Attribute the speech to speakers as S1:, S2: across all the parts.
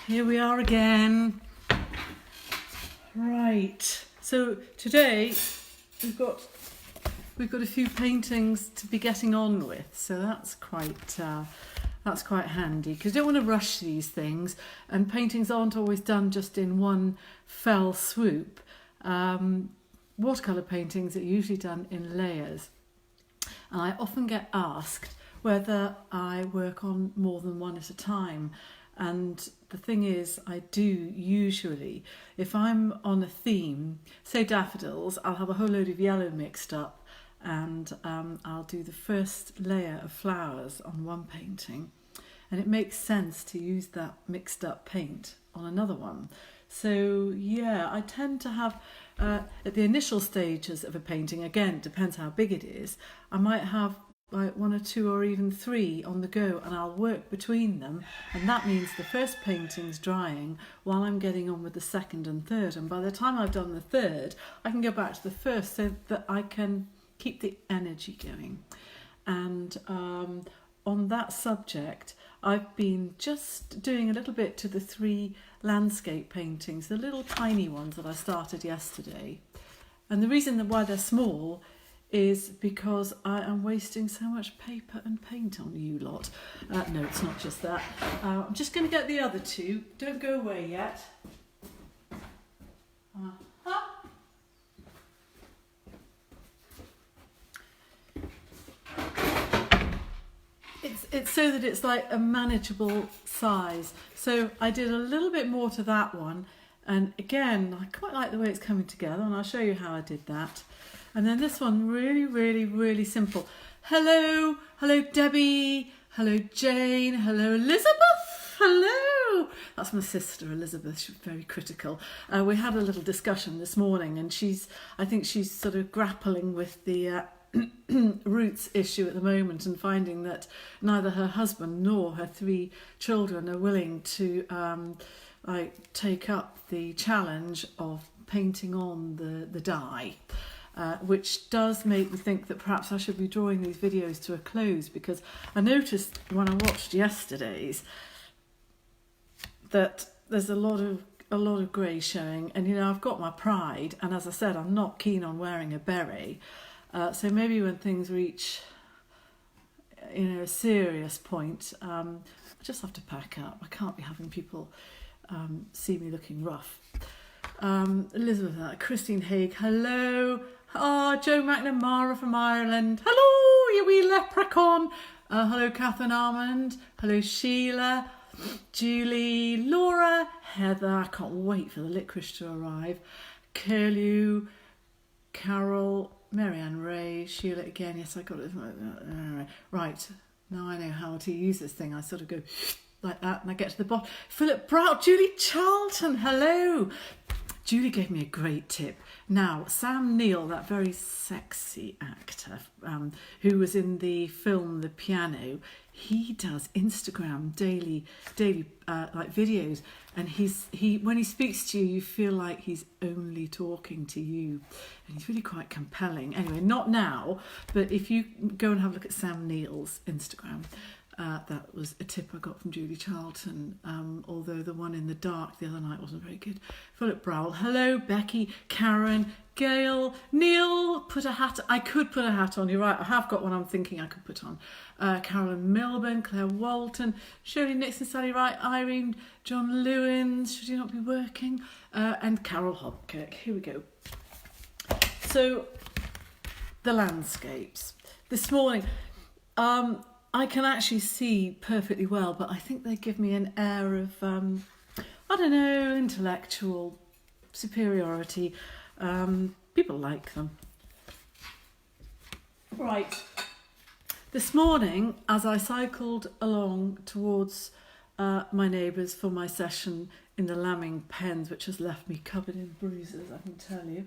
S1: Here we are again. Right, so today we've got a few paintings to be getting on with, so that's quite handy, because you don't want to rush these things, and paintings aren't always done just in one fell swoop. Watercolour paintings are usually done in layers, and I often get asked whether I work on more than one at a time. And the thing is, I do usually. If I'm on a theme, say daffodils, I'll have a whole load of yellow mixed up, and I'll do the first layer of flowers on one painting, and it makes sense to use that mixed up paint on another one. So yeah, I tend to have, at the initial stages of a painting, again, it depends how big it is, I might have like one or two or even three on the go, and I'll work between them, and that means the first painting's drying while I'm getting on with the second and third, and by the time I've done the third I can go back to the first, so that I can keep the energy going. And on that subject, I've been just doing a little bit to the 3 landscape paintings, the little tiny ones that I started yesterday. And the reason why they're small is because I am wasting so much paper and paint on you lot. No, it's not just that. I'm just going to get the other 2. Don't go away yet. It's so that it's like a manageable size. So I did a little bit more to that one. And again, I quite like the way it's coming together, and I'll show you how I did that. And then this one, really simple. Hello Debbie, hello Jane, hello Elizabeth, hello. That's my sister Elizabeth, she's very critical. We had a little discussion this morning, and I think she's sort of grappling with the roots issue at the moment, and finding that neither her husband nor her 3 children are willing to take up the challenge of painting on the dye. Which does make me think that perhaps I should be drawing these videos to a close, because I noticed when I watched yesterday's that there's a lot of grey showing, and you know, I've got my pride, and as I said, I'm not keen on wearing a beret, so maybe when things reach a serious point, I just have to pack up. I can't be having people see me looking rough. Elizabeth, Christine Haig, hello. Joe McNamara from Ireland. Hello, you wee leprechaun. Hello, Catherine Armand. Hello, Sheila. Julie, Laura, Heather. I can't wait for the licorice to arrive. Curlew, Carol, Marianne Ray, Sheila again. Yes, I got it. Right, now I know how to use this thing. I sort of go like that, and I get to the bottom. Philip Brout, Julie Charlton, hello. Julie gave me a great tip. Now, Sam Neill, that very sexy actor who was in the film The Piano, he does Instagram daily like videos, and when he speaks to you, you feel like he's only talking to you, and he's really quite compelling. Anyway, not now, but if you go and have a look at Sam Neill's Instagram, that was a tip I got from Julie Charlton, although the one in the dark the other night wasn't very good. Philip Browell, hello, Becky, Karen, Gail, Neil, I could put a hat on, you're right, I have got one I'm thinking I could put on. Carolyn Milburn, Claire Walton, Shirley Nixon, Sally Wright, Irene, John Lewins, should you not be working? And Carol Hopkirk, here we go. So, the landscapes. This morning, I can actually see perfectly well, but I think they give me an air of, I don't know, intellectual superiority. People like them. Right. This morning, as I cycled along towards my neighbours for my session in the lambing pens, which has left me covered in bruises, I can tell you,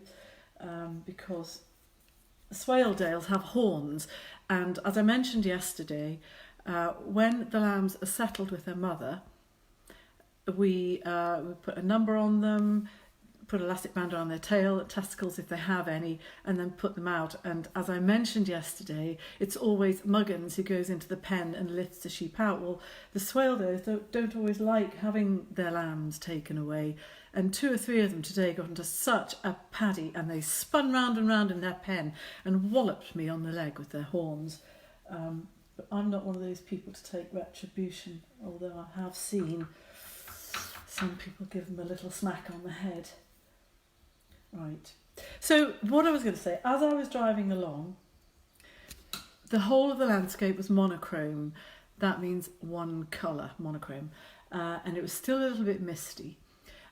S1: because Swaledales have horns, and as I mentioned yesterday, when the lambs are settled with their mother, we put a number on them, put elastic band around their tail, testicles if they have any, and then put them out. And as I mentioned yesterday, it's always Muggins who goes into the pen and lifts the sheep out. Well, the Swallows don't always like having their lambs taken away. And 2 or 3 of them today got into such a paddy, and they spun round and round in their pen and walloped me on the leg with their horns. But I'm not one of those people to take retribution, although I have seen some people give them a little smack on the head. Right. So what I was going to say, as I was driving along, the whole of the landscape was monochrome. That means one colour, monochrome. And it was still a little bit misty.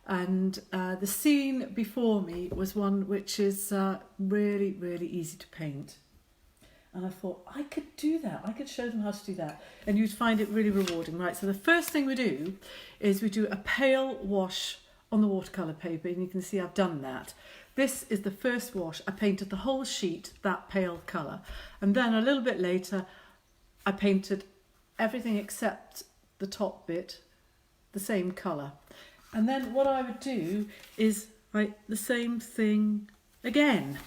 S1: And the scene before me was one which is really, really easy to paint. And I thought, I could do that. I could show them how to do that. And you'd find it really rewarding. Right, so the first thing we do is we do a pale wash on the watercolour paper. And you can see I've done that. This is the first wash. I painted the whole sheet that pale colour. And then a little bit later, I painted everything except the top bit the same colour. And then what I would do is the same thing again.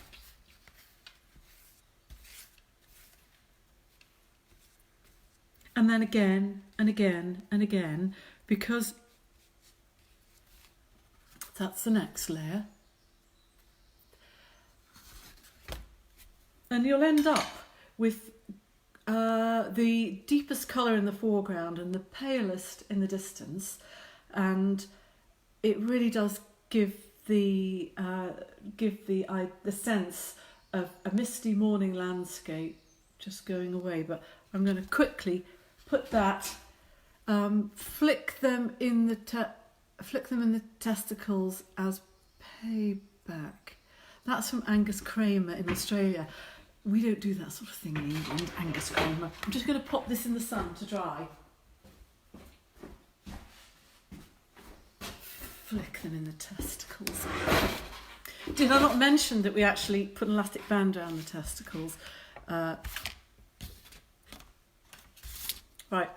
S1: And then again and again and again, because that's the next layer. And you'll end up with the deepest colour in the foreground and the palest in the distance. And it really does give the sense of a misty morning landscape just going away. But I'm going to quickly put that, flick them in the testicles as payback. That's from Angus Kramer in Australia. We don't do that sort of thing in England, Angus Kramer. I'm just going to pop this in the sun to dry. Flick them in the testicles. Did I not mention that we actually put an elastic band around the testicles? Right,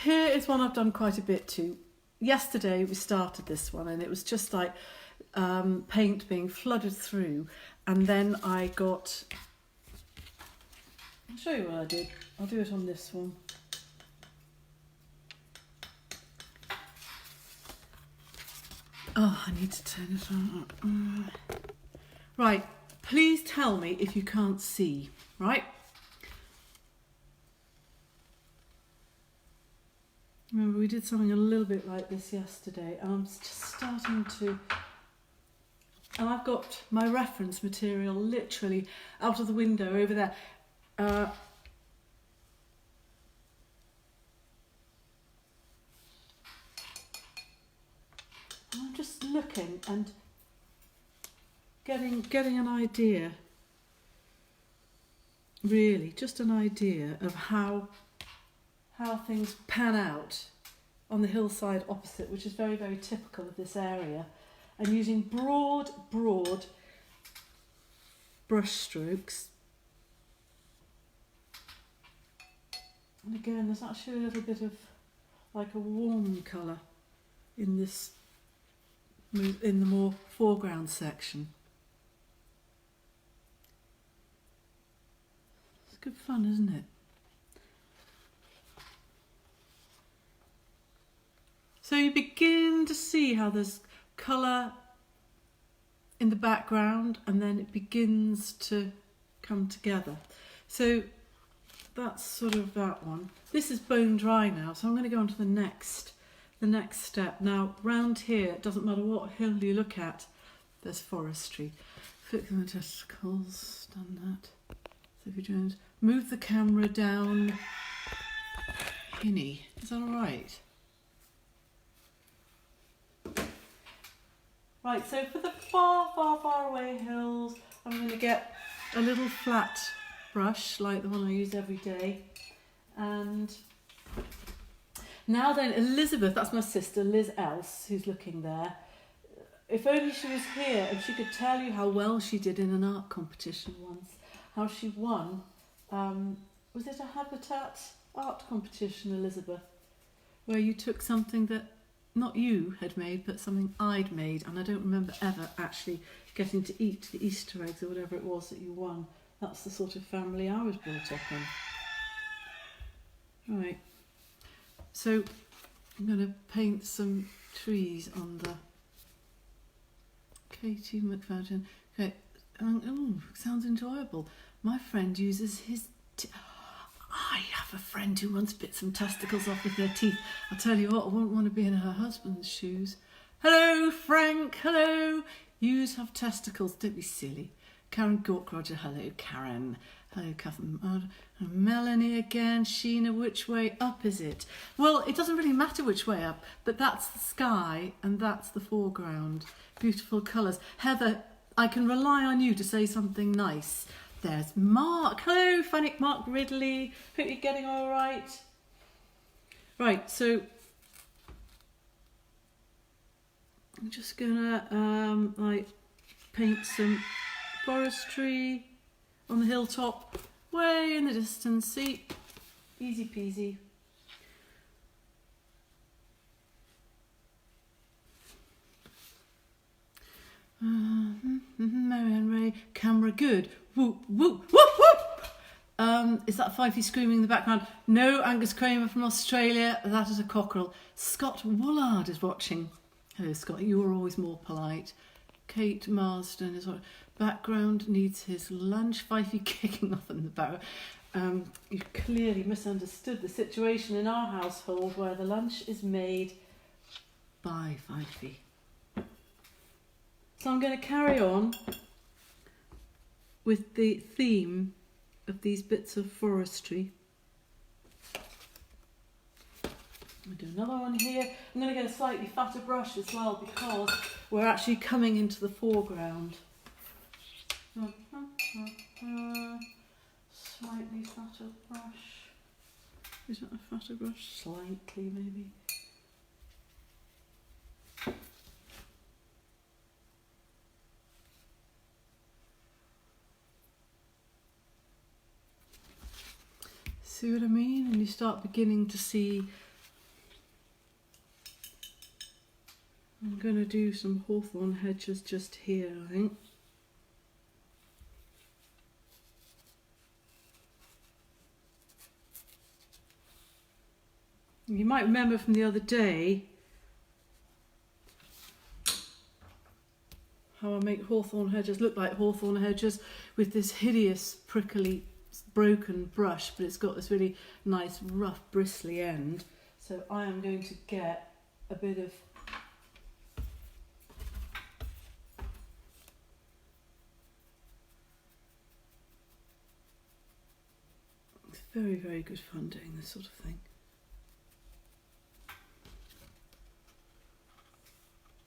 S1: here is one I've done quite a bit to. Yesterday we started this one and it was just like paint being flooded through, and then I got, I'll show you what I did. I'll do it on this one. Oh, I need to turn it on. Right, please tell me if you can't see, right? Remember, we did something a little bit like this yesterday, and I'm just starting to... And I've got my reference material literally out of the window over there. I'm just looking and getting an idea, really, just an idea of how things pan out on the hillside opposite, which is very, very typical of this area, and using broad brush strokes. And again, there's actually a little bit of like a warm colour in this, in the more foreground section. It's good fun, isn't it? So you begin to see how there's colour in the background and then it begins to come together. So that's sort of that one. This is bone dry now, so I'm going to go on to the next step. Now, round here, it doesn't matter what hill you look at, there's forestry. Flick them the testicles, done that. So if you're doing, move the camera down. Hinny, is that all right? Right, so for the far away hills, I'm going to get a little flat brush like the one I use every day. And now then, Elizabeth, that's my sister, Liz Else, who's looking there. If only she was here and she could tell you how well she did in an art competition once. How she won. Was it a Habitat art competition, Elizabeth? Where you took something that not you had made, but something I'd made, and I don't remember ever actually getting to eat the Easter eggs or whatever it was that you won. That's the sort of family I was brought up in. Right, so I'm going to paint some trees on the Katie McFadden. Okay, oh, sounds enjoyable. My friend uses his... I have a friend who once bit some testicles off with their teeth. I'll tell you what, I wouldn't want to be in her husband's shoes. Hello, Frank, hello. Yous have testicles, don't be silly. Karen Gork-Roger, hello, Karen. Hello, Catherine. Melanie again. Sheena, which way up is it? Well, it doesn't really matter which way up, but that's the sky and that's the foreground. Beautiful colours. Heather, I can rely on you to say something nice. There's Mark. Hello, Fannic Mark Ridley. Hope you're getting all right. Right, so I'm just gonna like paint some forestry on the hilltop, way in the distance. See, easy peasy. Marianne Ray, camera good. Whoop, whoop, whoop, whoop. Is that Fifey screaming in the background? No, Angus Kramer from Australia. That is a cockerel. Scott Woolard is watching. Hello, Scott. You are always more polite. Kate Marsden is what? Background needs his lunch. Fifey kicking off in the barrow. You clearly misunderstood the situation in our household where the lunch is made by Fifey. So I'm going to carry on with the theme of these bits of forestry. I'll do another one here. I'm going to get a slightly fatter brush as well because we're actually coming into the foreground. Slightly fatter brush. Is that a fatter brush? Slightly, maybe. See what I mean? And you start beginning to see. I'm going to do some hawthorn hedges just here, I think. You might remember from the other day how I make hawthorn hedges look like hawthorn hedges with this hideous prickly broken brush, but it's got this really nice rough bristly end. So I am going to get a bit of it's very, very good fun doing this sort of thing.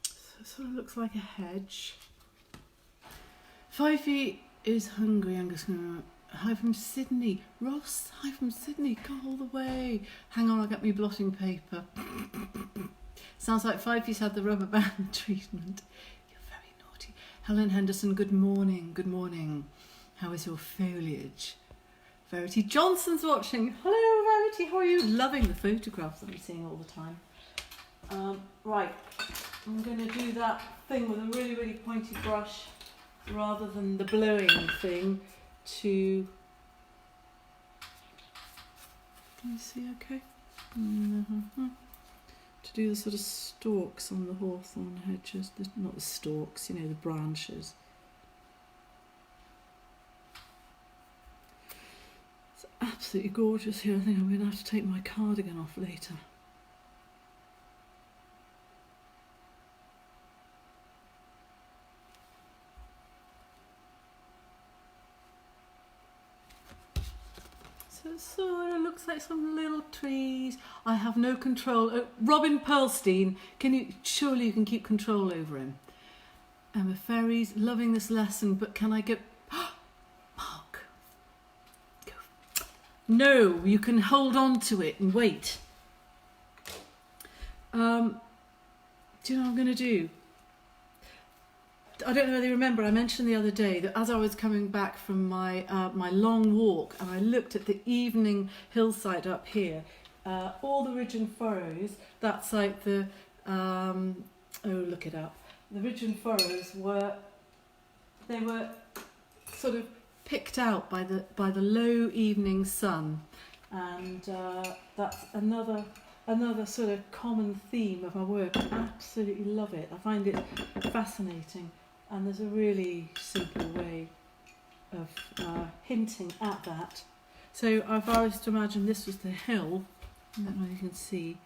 S1: So it sort of looks like a hedge. Fifey is hungry. I'm just gonna hi from Sydney. Ross, hi from Sydney. Go all the way. Hang on, I'll get me blotting paper. Sounds like Fifey's had the rubber band treatment. You're very naughty. Helen Henderson, good morning. Good morning. How is your foliage? Verity Johnson's watching. Hello, Verity. How are you? Loving the photographs that I'm seeing all the time. Right. I'm going to do that thing with a really, really pointy brush rather than the blowing thing. To can you see okay? To do the sort of stalks on the hawthorn hedges, not the stalks, you know, the branches. It's absolutely gorgeous here. I think I'm going to have to take my cardigan off later. So it sort of looks like some little trees. I have no control. Robin Pearlstein, surely you can keep control over him. Emma Ferries, loving this lesson, but can I get... Mark. Go. No, you can hold on to it and wait. Do you know what I'm going to do? I don't know whether you remember, I mentioned the other day that as I was coming back from my my long walk and I looked at the evening hillside up here, all the ridge and furrows, that's like the look it up. The ridge and furrows were sort of picked out by the low evening sun, and that's another sort of common theme of my work. I absolutely love it. I find it fascinating, and there's a really simple way of hinting at that. So if I was to imagine this was the hill, I don't know if you can see.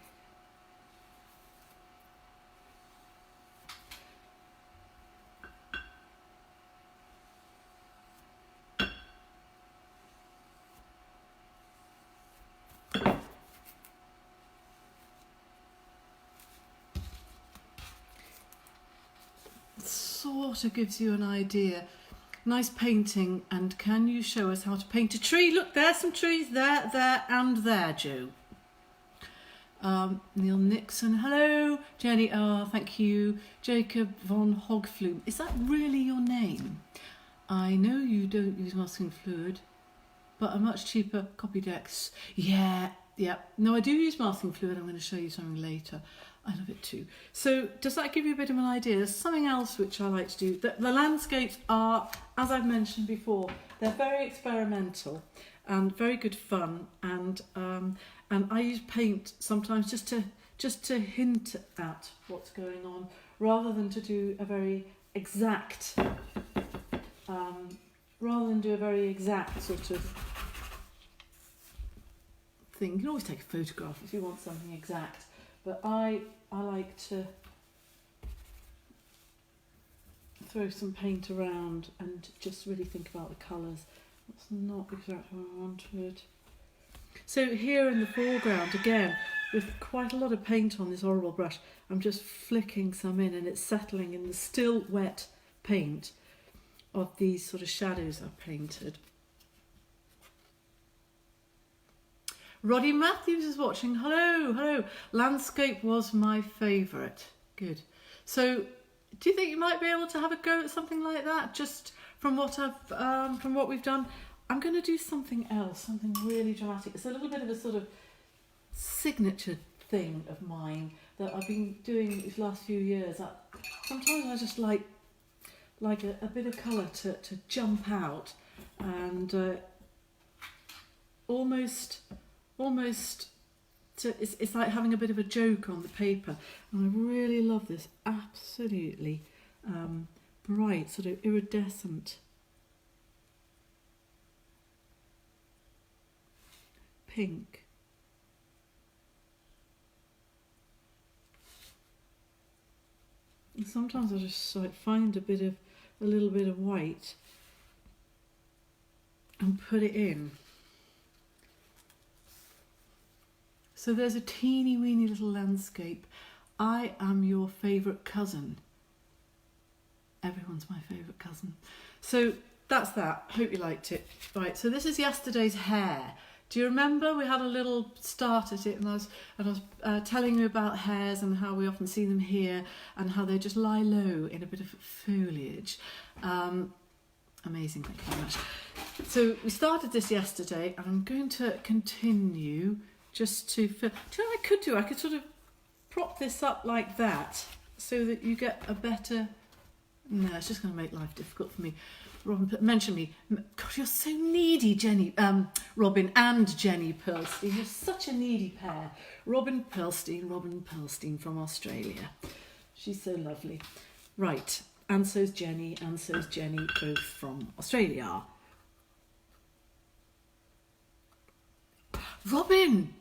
S1: Sort of gives you an idea. Nice painting, and can you show us how to paint a tree? Look, there's some trees there, and there, Joe. Neil Nixon, hello. Jenny, thank you. Jacob von Hogflume, is that really your name? I know you don't use masking fluid, but a much cheaper copy decks. Yeah. No, I do use masking fluid. I'm going to show you something later. I love it too. So does that give you a bit of an idea? There's something else which I like to do. The landscapes are, as I've mentioned before, they're very experimental and very good fun, and I use paint sometimes just to hint at what's going on, rather than to do a very exact sort of thing. You can always take a photograph if you want something exact, but I like to throw some paint around and just really think about the colours. That's not exactly what I wanted. So here in the foreground, again, with quite a lot of paint on this horrible brush, I'm just flicking some in, and it's settling in the still wet paint of these sort of shadows I've painted. Roddy Matthews is watching. Hello. Landscape was my favourite. Good. So, do you think you might be able to have a go at something like that? Just from what we've done, I'm going to do something else, something really dramatic. It's a little bit of a sort of signature thing of mine that I've been doing these last few years. Sometimes I just like a bit of colour to jump out, and almost it's like having a bit of a joke on the paper. And I really love this absolutely bright, sort of iridescent pink. And sometimes I just like find a little bit of white and put it in. So there's a teeny weeny little landscape. I am your favourite cousin. Everyone's my favourite cousin. So that's that. Hope you liked it. Right, so this is yesterday's hair. Do you remember we had a little start at it, and I was telling you about hares and how we often see them here, and how they just lie low in a bit of foliage. Amazing, thank you very much. So we started this yesterday, and I'm going to continue just to fill. Do you know what I could do? I could sort of prop this up like that so that you get a better. No, it's just going to make life difficult for me. Robin, mention me. God, you're so needy, Jenny. Robin and Jenny Pearlstein. You're such a needy pair. Robin Pearlstein from Australia. She's so lovely. Right, and so's Jenny, both from Australia. Robin,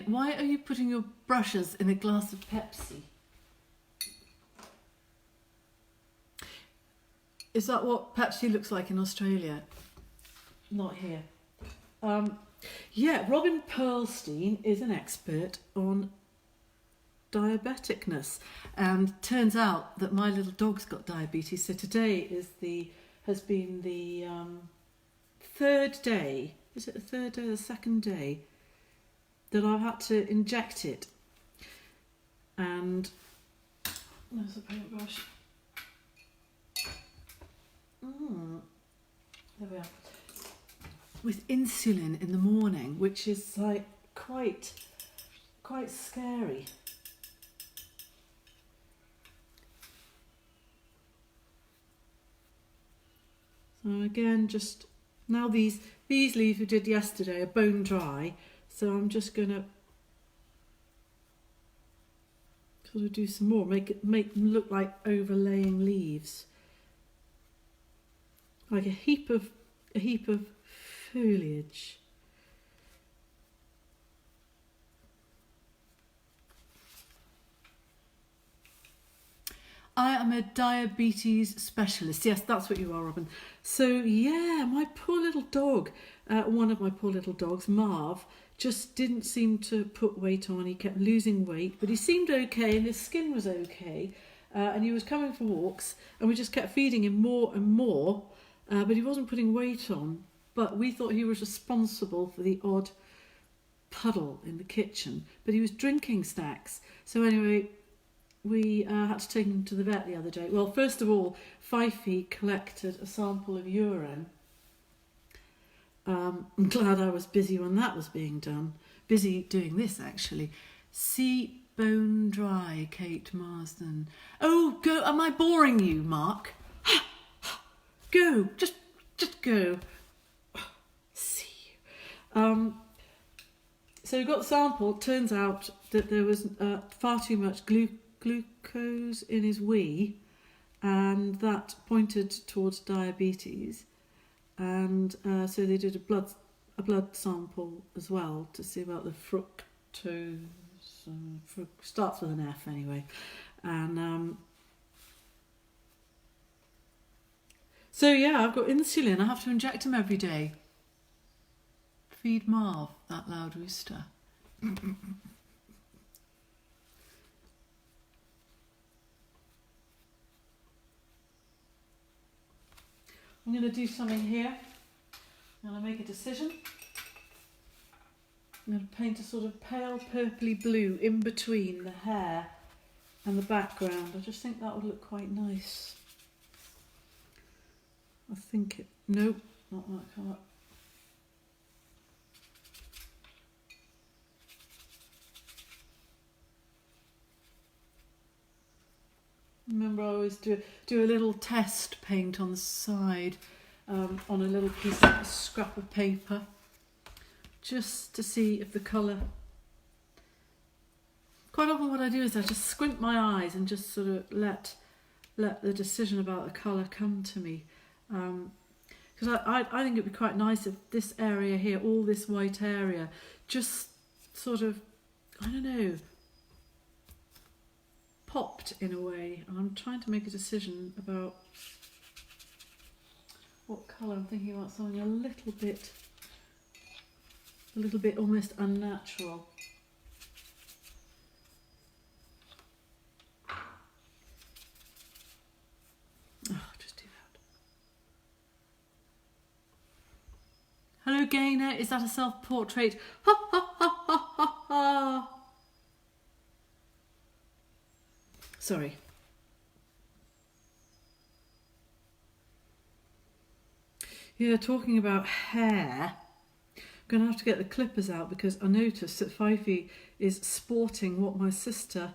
S1: why are you putting your brushes in a glass of Pepsi? Is that what Pepsi looks like in Australia? Not here. Yeah, Robin Pearlstein is an expert on diabeticness, and turns out that my little dog's got diabetes. So today has been the third day. Is it the third day or the second day that I've had to inject it? And there's a paintbrush. There we are. With insulin in the morning, which is like quite scary. Again, just now these leaves we did yesterday are bone dry, so I'm just going to sort of do some more, make them look like overlaying leaves, like a heap of foliage. I am a diabetes specialist. Yes, that's what you are, Robin. So yeah, my poor little dog, one of my poor little dogs, Marv, just didn't seem to put weight on. He kept losing weight, but he seemed okay and his skin was okay. And he was coming for walks and we just kept feeding him more and more, but he wasn't putting weight on. But we thought he was responsible for the odd puddle in the kitchen, but he was drinking snacks. So anyway, we had to take him to the vet the other day. Well, first of all, Fifey collected a sample of urine. I'm glad I was busy when that was being done. Busy doing this, actually. See bone dry, Kate Marsden. Oh, go! Am I boring you, Mark? Go! Just go. See you. So we got the sample. Turns out that there was far too much glucose in his wee, and that pointed towards diabetes. And so they did a blood sample as well to see about the fructose. Starts with an F anyway. And so yeah, I've got insulin. I have to inject him every day. Feed Marv, that loud rooster. I'm going to do something here. I'm going to make a decision. I'm going to paint a sort of pale purpley blue in between the hair and the background. I just think that would look quite nice. I think it... Nope, not that colour. Remember, I always do a little test paint on the side, on a little piece of scrap of paper, just to see if the colour... Quite often what I do is I just squint my eyes and just sort of let the decision about the colour come to me. Because I think it'd be quite nice if this area here, all this white area, just sort of, I don't know, popped in a way. And I'm trying to make a decision about what colour. I'm thinking about something a little bit almost unnatural. Oh, just do that. Hello, Gaynor. Is that a self-portrait? Ha ha ha ha ha ha. Sorry. Yeah, talking about hair, I'm going to have to get the clippers out because I noticed that Fifey is sporting what my sister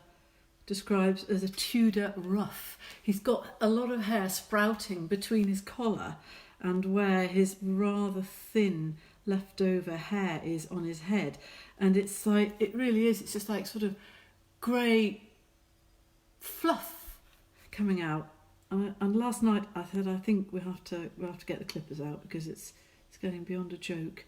S1: describes as a Tudor ruff. He's got a lot of hair sprouting between his collar and where his rather thin leftover hair is on his head. And it's like, it really is, it's just like sort of grey fluff coming out. And last night I said, I think we'll have to get the clippers out because it's getting beyond a joke.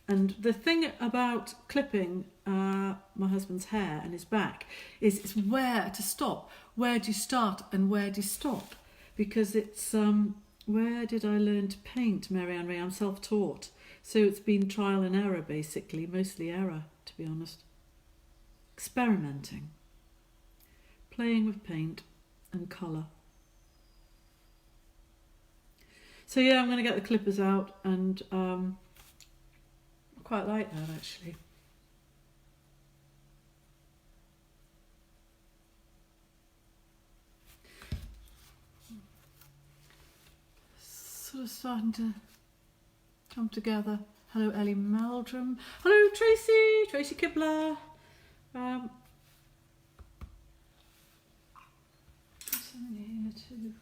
S1: And the thing about clipping my husband's hair and his back is it's where to stop. Where do you start and where do you stop? Because it's where did I learn to paint, Mary-Ann Ray? I'm self-taught. So it's been trial and error basically, mostly error to be honest. Experimenting. Playing with paint and colour. So yeah, I'm going to get the clippers out and I quite like that actually. Sort of starting to come together. Hello, Ellie Meldrum. Hello, Tracy Kibler. Something here too.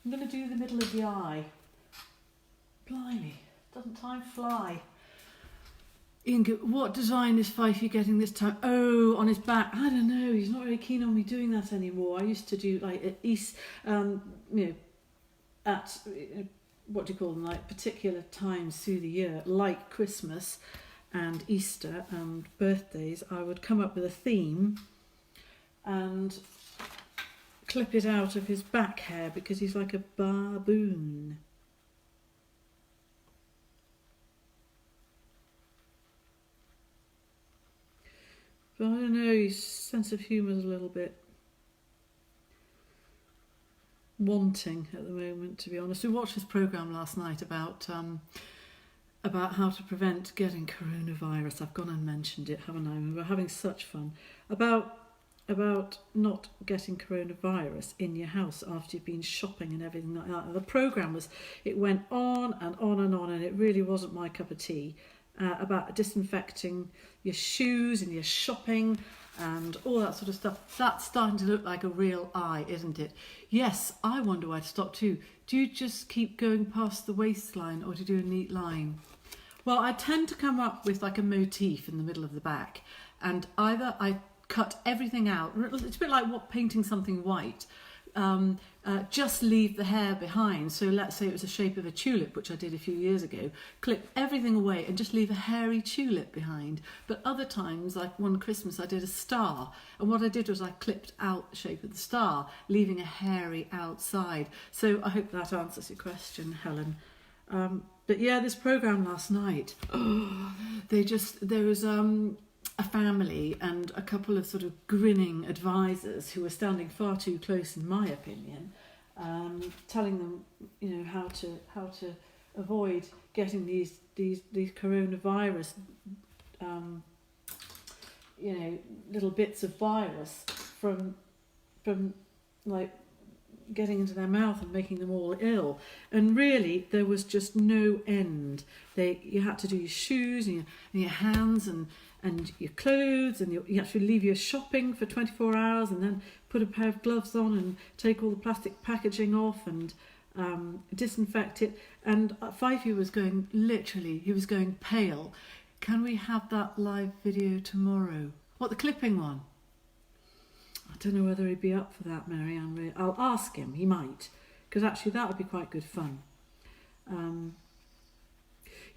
S1: I'm going to do the middle of the eye. Blimey, doesn't time fly? Ian, what design is Fifey getting this time? Oh, on his back. I don't know. He's not really keen on me doing that anymore. I used to do like at East, at what do you call them? Like particular times through the year, like Christmas and Easter and birthdays. I would come up with a theme and clip it out of his back hair because he's like a baboon. But I don't know, his sense of humour is a little bit wanting at the moment, to be honest. We watched this programme last night about how to prevent getting coronavirus. I've gone and mentioned it, haven't I? We were having such fun. About not getting coronavirus in your house after you've been shopping and everything like that. And the programme it went on and on and on, and it really wasn't my cup of tea. About disinfecting your shoes and your shopping and all that sort of stuff. That's starting to look like a real eye, isn't it? Yes, I wonder why to stop too. Do you just keep going past the waistline or do you do a neat line? Well, I tend to come up with like a motif in the middle of the back, and either I cut everything out. It's a bit like painting something white. Just leave the hair behind. So let's say it was the shape of a tulip, which I did a few years ago. Clip everything away and just leave a hairy tulip behind. But other times, like one Christmas, I did a star. And what I did was I clipped out the shape of the star, leaving a hairy outside. So I hope that answers your question, Helen. But yeah, this programme last night, there was a family and a couple of sort of grinning advisors who were standing far too close, in my opinion, telling them, how to avoid getting these coronavirus, little bits of virus from like getting into their mouth and making them all ill. And really, there was just no end. You had to do your shoes and your hands and your clothes, and you have to leave your shopping for 24 hours and then put a pair of gloves on and take all the plastic packaging off and disinfect it. And Fifey was going pale. Can we have that live video tomorrow? What, the clipping one? I don't know whether he'd be up for that, Marianne. I'll ask him, he might, because actually that would be quite good fun.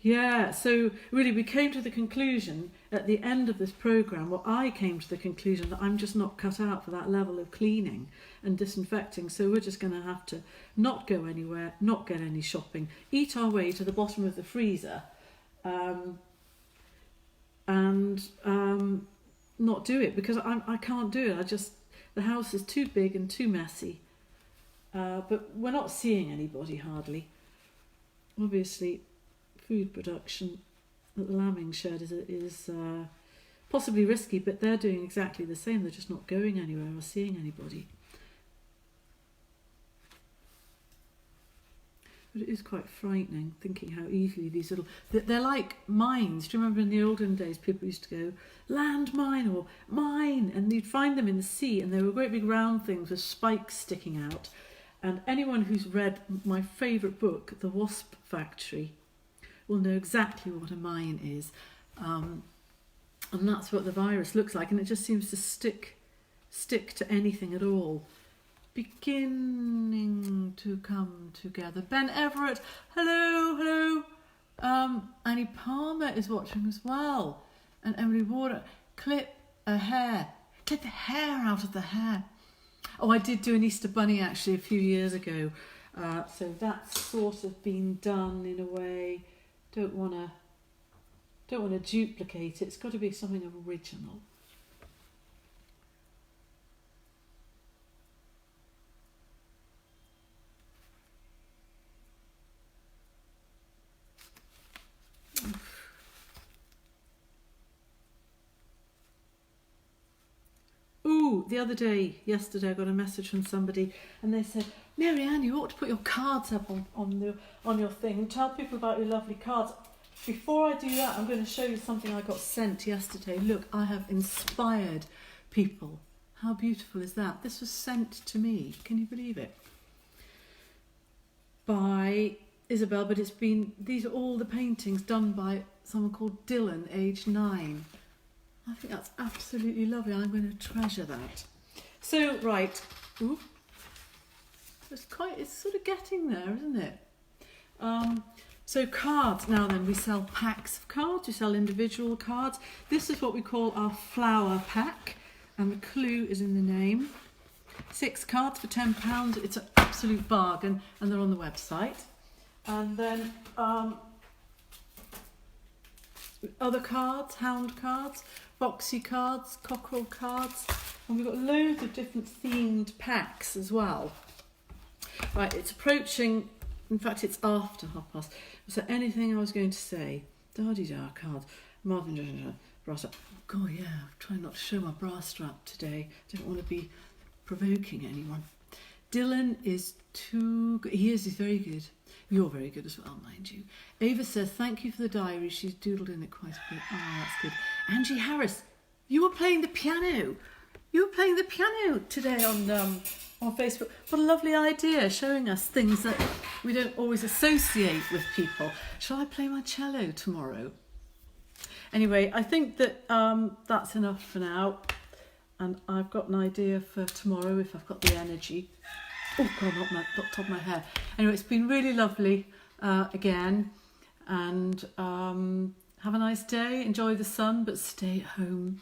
S1: Yeah, so really we came to the conclusion at the end of this programme, I came to the conclusion that I'm just not cut out for that level of cleaning and disinfecting, so we're just going to have to not go anywhere, not get any shopping, eat our way to the bottom of the freezer, and not do it, because I can't do it. The house is too big and too messy, but we're not seeing anybody hardly. Obviously, food production at the lambing shed is possibly risky, but they're doing exactly the same. They're just not going anywhere or seeing anybody. But it is quite frightening thinking how easily these they're like mines. Do you remember in the olden days people used to go land mine or mine, and you'd find them in the sea, and they were great big round things with spikes sticking out. And anyone who's read my favourite book, The Wasp Factory, will know exactly what a mine is, and that's what the virus looks like, and it just seems to stick to anything at all. Beginning to come together. Ben Everett, hello. Annie Palmer is watching as well, and Emily Warder. Clip the hair out of the hair. Oh, I did do an Easter bunny actually a few years ago, so that's sort of been done in a way. Don't want to duplicate it. It's got to be something original. Ooh, yesterday I got a message from somebody and they said, Marianne, you ought to put your cards up on your thing and tell people about your lovely cards. Before I do that, I'm going to show you something I got sent yesterday. Look, I have inspired people. How beautiful is that? This was sent to me. Can you believe it? by Isabel, but these are all the paintings done by someone called Dylan, aged 9. I think that's absolutely lovely. I'm going to treasure that. So, right. Ooh. It's sort of getting there, isn't it? So cards, now then, we sell packs of cards, we sell individual cards. This is what we call our flower pack, and the clue is in the name. 6 cards for £10, it's an absolute bargain, and they're on the website. And then other cards, hound cards, boxy cards, cockerel cards, and we've got loads of different themed packs as well. Right, it's approaching, in fact it's after past. Was there anything I was going to say? Da-de-da cards, Marvin, brass strap. Oh God, yeah, I'm trying not to show my bra strap today. Don't want to be provoking anyone. Dylan is too good. He's very good. You're very good as well, mind you. Ava says, thank you for the diary. She's doodled in it quite a bit. Oh, that's good. Angie Harris, you were playing the piano. You were playing the piano today on Facebook. What a lovely idea, showing us things that we don't always associate with people. Shall I play my cello tomorrow? Anyway, I think that that's enough for now. And I've got an idea for tomorrow if I've got the energy. Oh God, not top of my hair. Anyway, it's been really lovely again. And have a nice day. Enjoy the sun, but stay at home.